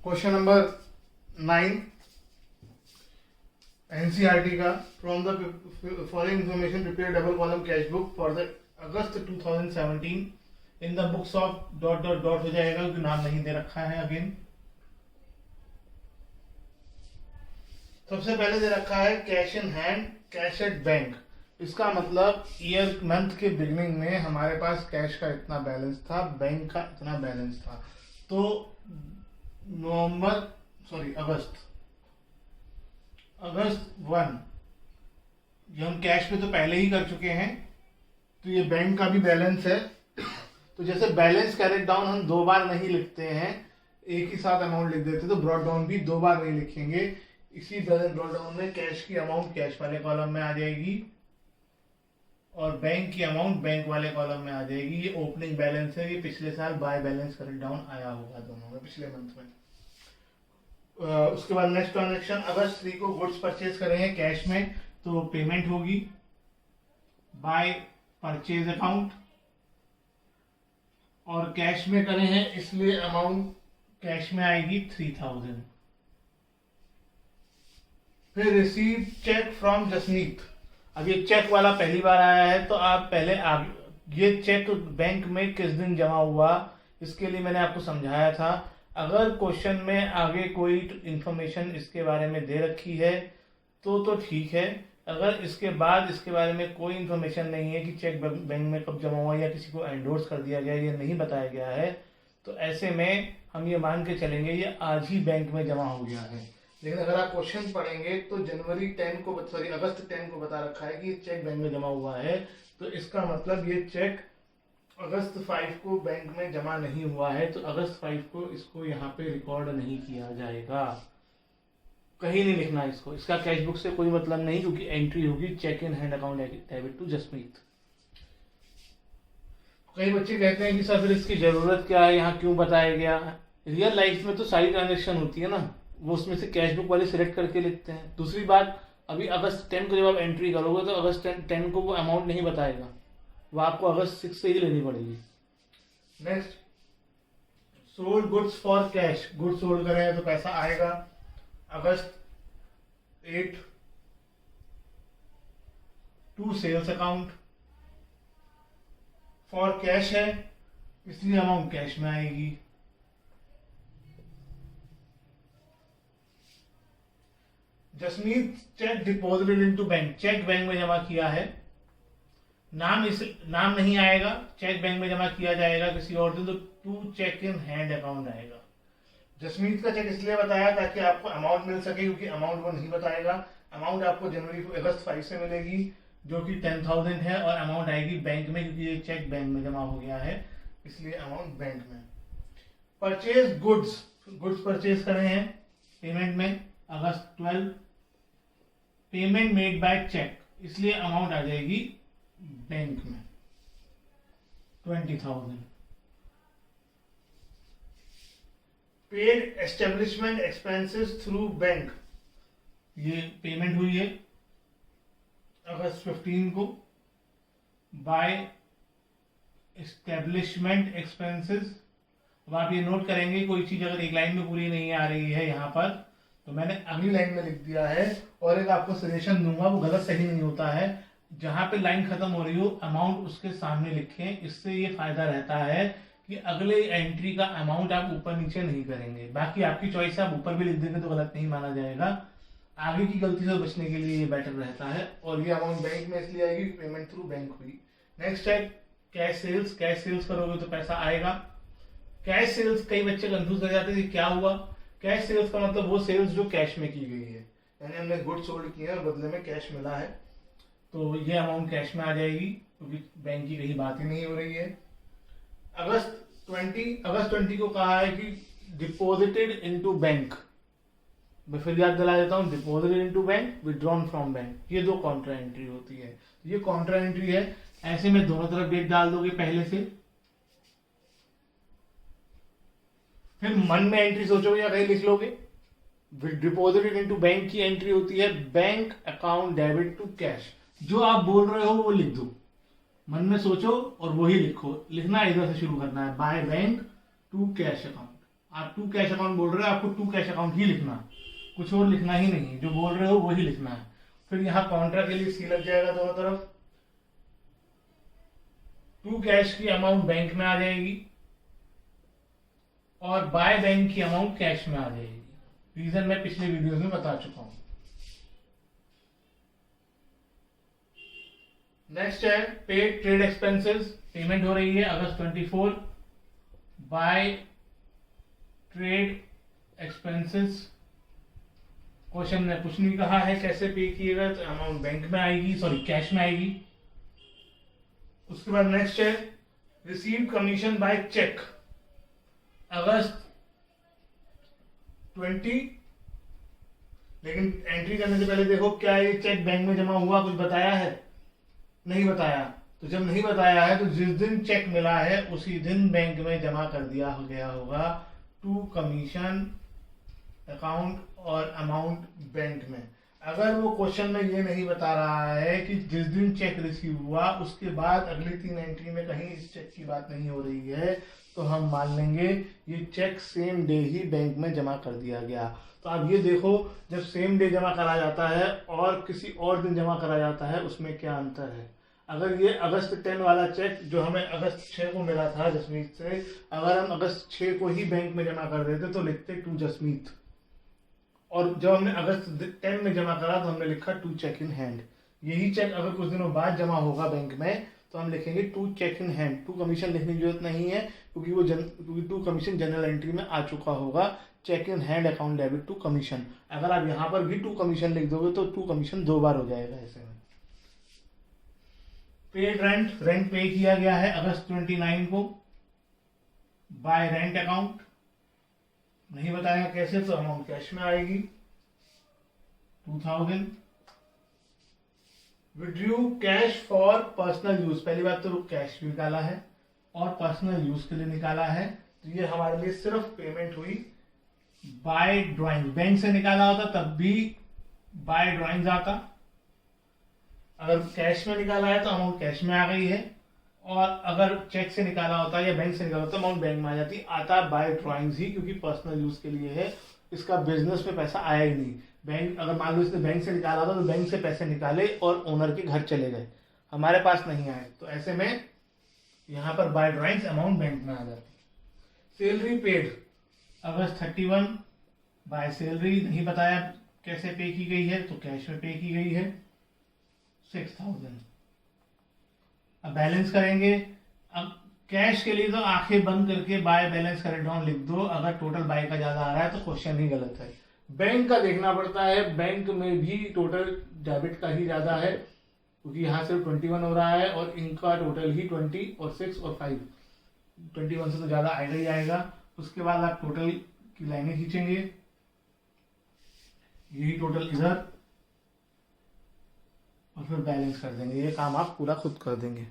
Question number 9 NCERT का। From the following information prepare double column cash book for the August 2017 in the books of dot dot dot हो जाएगा क्योंकि नाम नहीं दे रखा है। अगेन सबसे पहले दे रखा है cash in hand, cash at bank. इसका मतलब ईयर मंथ के बिगनिंग में हमारे पास कैश का इतना बैलेंस था, बैंक का इतना बैलेंस था। तो अगस्त 1 ये हम कैश पे तो पहले ही कर चुके हैं, तो ये बैंक का भी बैलेंस है। तो जैसे बैलेंस कैरेट डाउन हम दो बार नहीं लिखते हैं, एक ही साथ अमाउंट लिख देते, तो ब्रॉट डाउन भी दो बार नहीं लिखेंगे। इसी तरह ब्रॉट डाउन में कैश की अमाउंट कैश वाले कॉलम में आ जाएगी और बैंक की अमाउंट बैंक वाले कॉलम में आ जाएगी। ये ओपनिंग बैलेंस है, ये पिछले साल बाय बैलेंस कैरेट डाउन आया होगा दोनों में, पिछले मंथ में। उसके बाद नेक्स्ट ट्रांजेक्शन, अगस्त 3 को गुड्स परचेज करेंगे कैश में, तो पेमेंट होगी बाय परचेज अकाउंट और कैश में करे हैं इसलिए अमाउंट कैश में आएगी 3000। फिर रिसीव चेक फ्रॉम जसमीत। अब ये चेक वाला पहली बार आया है, तो आप पहले ये चेक बैंक में किस दिन जमा हुआ इसके लिए मैंने आपको समझाया था। अगर क्वेश्चन में आगे कोई इंफॉर्मेशन इसके बारे में दे रखी है तो ठीक है। अगर इसके बाद इसके बारे में कोई इंफॉर्मेशन नहीं है कि चेक बैंक में कब जमा हुआ या किसी को एंडोर्स कर दिया गया, ये नहीं बताया गया है, तो ऐसे में हम ये मान के चलेंगे ये आज ही बैंक में जमा हो गया है। लेकिन अगर आप क्वेश्चन पढ़ेंगे तो अगस्त 10 को बता रखा है कि ये चेक बैंक में जमा हुआ है, तो इसका मतलब ये चेक अगस्त 5 को बैंक में जमा नहीं हुआ है, तो अगस्त 5 को इसको यहाँ पे रिकॉर्ड नहीं किया जाएगा, कहीं नहीं लिखना इसको। इसका कैश बुक से कोई मतलब नहीं, क्योंकि एंट्री होगी cheque in hand account debit to Jasmeet. कई बच्चे कहते हैं कि सर फिर इसकी जरूरत क्या है, यहाँ क्यों बताया गया। रियल लाइफ में तो सारी ट्रांजेक्शन होती है ना, वो उसमें से कैश बुक वाले सिलेक्ट करके लिखते हैं। दूसरी बात, अभी अगस्त 10 को जब आप एंट्री करोगे तो अगस्त 10 को वो अमाउंट नहीं बताएगा, वो आपको अगस्त 6 से ही लेनी पड़ेगी। Next, sold goods for cash. Goods sold कर रहे हैं तो पैसा आएगा August 8 to sales account. For cash है इसलिए अमाउंट कैश में आएगी। Jasmeet cheque deposited into bank. Cheque bank में जमा किया है, नाम नहीं आएगा, चेक बैंक में जमा किया जाएगा किसी और दिन, तो to cheque in hand account आएगा। जसमीत का चेक इसलिए बताया ताकि आपको अमाउंट मिल सके, क्योंकि अमाउंट वो नहीं बताएगा। अमाउंट आपको अगस्त 5 से मिलेगी जो कि 10,000 है, और अमाउंट आएगी बैंक में क्योंकि ये चेक बैंक में जमा हो गया है, इसलिए अमाउंट बैंक में। परचेज गुड्स परचेज करे हैं पेमेंट में अगस्त 12। पेमेंट मेड बाय चेक, इसलिए अमाउंट आ जाएगी बैंक में 20,000। Paid establishment expenses through bank, ये पेमेंट हुई है अगस्त 15 को बाय एस्टेब्लिशमेंट एक्सपेंसेस। अब आप ये नोट करेंगे कोई चीज अगर एक लाइन में पूरी नहीं आ रही है यहाँ पर, तो मैंने अगली लाइन में लिख दिया है। और एक आपको सजेशन दूंगा, वो गलत सही नहीं होता है, जहां पे लाइन खत्म हो रही हो अमाउंट उसके सामने लिखें। इससे ये फायदा रहता है कि अगले एंट्री का अमाउंट आप ऊपर नीचे नहीं करेंगे। बाकी आपकी चॉइस है, आप ऊपर भी लिख देंगे तो गलत नहीं माना जाएगा। आगे की गलती से बचने के लिए ये बेटर रहता है। और ये अमाउंट बैंक में इसलिए आएगी, पेमेंट थ्रू बैंक हुई। नेक्स्ट है कैश सेल्स। कैश सेल्स करोगे तो पैसा आएगा। कैश सेल्स कई बच्चे कंफ्यूज कर जाते हैं क्या हुआ। कैश सेल्स का मतलब वो सेल्स जो कैश में की गई है, यानी हमने गुड्स सोल्ड किए और बदले में कैश मिला है, तो ये अमाउंट कैश में आ जाएगी क्योंकि बैंक की कहीं बात ही नहीं हो रही है। अगस्त 20 को कहा है कि डिपॉजिटेड इनटू बैंक। मैं फिर याद दिला देता हूँ, deposited into bank, withdrawn from bank, ये दो कॉन्ट्रा एंट्री होती है। ये कॉन्ट्रा एंट्री है, ऐसे में दोनों तरफ डेट डाल दोगे पहले से। फिर मन में एंट्री सोचोगे या कहीं लिख लोगे। डिपॉजिटेड इनटू बैंक की एंट्री होती है bank account debit to cash. जो आप बोल रहे हो वो लिख दो, मन में सोचो और वही लिखो। लिखना इधर से शुरू करना है, by bank to cash account. आप टू कैश अकाउंट बोल रहे हो, आपको टू कैश अकाउंट ही लिखना, कुछ और लिखना ही नहीं, जो बोल रहे हो वही लिखना है। फिर यहाँ काउंटर के लिए सी लग जाएगा दोनों तरफ। टू कैश की अमाउंट बैंक में आ जाएगी और बाय बैंक की अमाउंट कैश में आ जाएगी। रीजन मैं पिछले वीडियो में बता चुका हूं। नेक्स्ट है पेड ट्रेड एक्सपेंसेस। पेमेंट हो रही है अगस्त 24 बाय ट्रेड एक्सपेंसेस। क्वेश्चन ने कुछ नहीं कहा है कैसे पे किएगा, तो अमाउंट बैंक में आएगी, सॉरी कैश में आएगी। उसके बाद नेक्स्ट है रिसीव कमीशन बाय चेक अगस्त 20। लेकिन एंट्री करने से पहले देखो क्या ये चेक बैंक में जमा हुआ, कुछ बताया है? नहीं बताया। तो जब नहीं बताया है तो जिस दिन चेक मिला है उसी दिन बैंक में जमा कर दिया गया होगा टू कमीशन अकाउंट और अमाउंट बैंक में। अगर वो क्वेश्चन में ये नहीं बता रहा है कि जिस दिन चेक रिसीव हुआ उसके बाद अगली 3 एंट्री में कहीं इस चेक की बात नहीं हो रही है, तो हम मान लेंगे ये चेक सेम डे ही बैंक में जमा कर दिया गया। तो आप ये देखो, जब सेम डे जमा करा जाता है और किसी और दिन जमा करा जाता है उसमें क्या अंतर है। अगर ये अगस्त 10 वाला चेक जो हमें अगस्त 6 को मिला था जसमीत से, अगर हम अगस्त 6 को ही बैंक में जमा कर देते तो लिखते टू जसमीत, और जब हमने अगस्त 10 में जमा करा तो हमने लिखा टू चेक इन हैंड। यही चेक अगर कुछ दिनों बाद जमा होगा बैंक में तो हम लिखेंगे to cheque in hand. To commission लिखने की जरूरत नहीं है क्योंकि टू कमीशन जनरल एंट्री में आ चुका होगा। Cheque in hand account debit to commission. अगर आप यहाँ पर भी टू कमीशन लिख दोगे तो टू कमीशन 2 बार हो जाएगा ऐसे में। पेड रेंट, रेंट पे किया गया है अगस्त 29 को बाय रेंट अकाउंट। नहीं बताया कैसे, तो अमाउंट कैश में आएगी 2000। Withdrew cash for personal use. पहली बात तो कैश भी निकाला है और पर्सनल यूज के लिए निकाला है, तो ये हमारे लिए सिर्फ पेमेंट हुई बाय ड्राइंग। बैंक से निकाला होता तब भी बाय ड्राइंग्स आता। अगर कैश में निकाला है तो अमाउंट कैश में आ गई है, और अगर चेक से निकाला होता या बैंक से निकाला होता अमाउंट बैंक में आ जाती। आता बाय ड्राइंग्स ही क्योंकि पर्सनल यूज के लिए है, इसका बिजनेस में पैसा आया ही नहीं। बैंक, अगर मान लो इसने बैंक से निकाला था तो बैंक से पैसे निकाले और ओनर के घर चले गए, हमारे पास नहीं आए, तो ऐसे में यहाँ पर बाय ड्राइंग्स अमाउंट बैंक में आ जाती। Salary paid August 31 by salary. नहीं बताया कैसे पे की गई है, तो कैश में पे की गई है 6000। अब बैलेंस करेंगे। अब कैश के लिए तो आंखें बंद करके बाय बैलेंस करेक्ट डाउन लिख दो अगर टोटल बाय का ज्यादा आ रहा है तो क्वेश्चन ही गलत है। बैंक का देखना पड़ता है, बैंक में भी टोटल डेबिट का ही ज्यादा है क्योंकि यहाँ सिर्फ 21 हो रहा है और इनका टोटल ही 20 और 6 और 5, 21 से तो ज्यादा आएगा ही आएगा। उसके बाद आप टोटल की लाइनें खींचेंगे, यही टोटल इधर, और फिर बैलेंस कर देंगे। ये काम आप पूरा खुद कर देंगे।